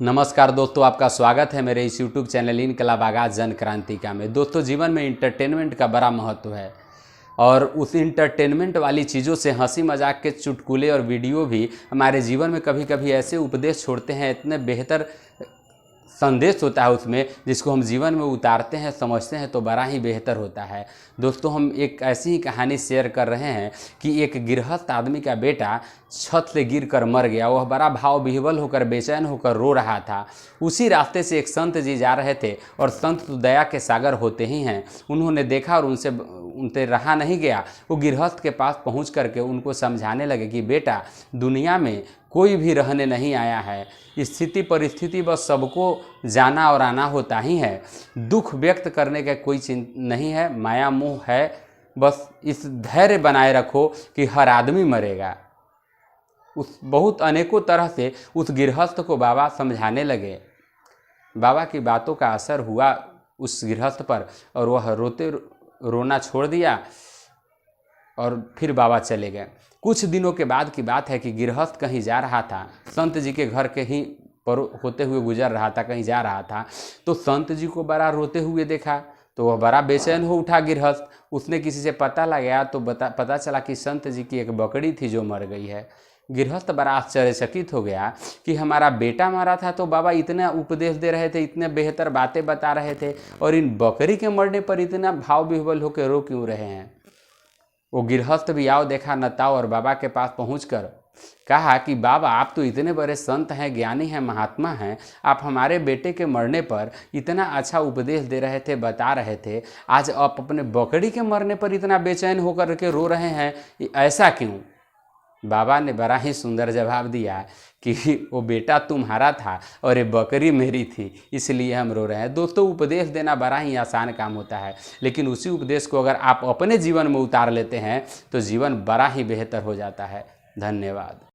नमस्कार दोस्तों, आपका स्वागत है मेरे इस यूट्यूब चैनल इनकलाब आगाज़ जन क्रांतिका में। दोस्तों, जीवन में इंटरटेनमेंट का बड़ा महत्व है और उस इंटरटेनमेंट वाली चीज़ों से हंसी मजाक के चुटकुले और वीडियो भी हमारे जीवन में कभी कभी ऐसे उपदेश छोड़ते हैं, इतने बेहतर संदेश होता है उसमें, जिसको हम जीवन में उतारते हैं, समझते हैं तो बड़ा ही बेहतर होता है। दोस्तों, हम एक ऐसी ही कहानी शेयर कर रहे हैं कि एक गृहस्थ आदमी का बेटा छत से गिरकर मर गया। वह बड़ा भाव विह्वल होकर बेचैन होकर रो रहा था। उसी रास्ते से एक संत जी जा रहे थे और संत तो दया के सागर होते ही हैं। उन्होंने देखा और उनसे रहा नहीं गया। वो गृहस्थ के पास पहुंच करके उनको समझाने लगे कि बेटा, दुनिया में कोई भी रहने नहीं आया है। स्थिति परिस्थिति बस सबको जाना और आना होता ही है। दुख व्यक्त करने का कोई चिंता नहीं है, माया मोह है। बस इस धैर्य बनाए रखो कि हर आदमी मरेगा। उस बहुत अनेकों तरह से उस गृहस्थ को बाबा समझाने लगे। बाबा की बातों का असर हुआ उस गृहस्थ पर और वह रोना छोड़ दिया और फिर बाबा चले गए। कुछ दिनों के बाद की बात है कि गृहस्थ कहीं जा रहा था, संत जी के घर के ही पर होते हुए गुजर रहा था, कहीं जा रहा था तो संत जी को बड़ा रोते हुए देखा तो वह बड़ा बेचैन हो उठा गृहस्थ। उसने किसी से पता लगाया तो पता चला कि संत जी की एक बकरी थी जो मर गई है। गृहस्थ बड़ा आश्चर्यचकित हो गया कि हमारा बेटा मरा था तो बाबा इतना उपदेश दे रहे थे, इतने बेहतर बातें बता रहे थे, और इन बकरी के मरने पर इतना भाव विह्वल होकर रो क्यों रहे हैं। वो गृहस्थ भी आओ देखा न ताओ और बाबा के पास पहुंचकर कहा कि बाबा, आप तो इतने बड़े संत हैं, ज्ञानी हैं, महात्मा हैं, आप हमारे बेटे के मरने पर इतना अच्छा उपदेश दे रहे थे, बता रहे थे, आज आप अपने बकरी के मरने पर इतना बेचैन होकर के रो रहे हैं, ऐसा क्यों। बाबा ने बड़ा ही सुंदर जवाब दिया कि वो बेटा तुम्हारा था और ये बकरी मेरी थी, इसलिए हम रो रहे हैं। दोस्तों, उपदेश देना बड़ा ही आसान काम होता है, लेकिन उसी उपदेश को अगर आप अपने जीवन में उतार लेते हैं तो जीवन बड़ा ही बेहतर हो जाता है। धन्यवाद।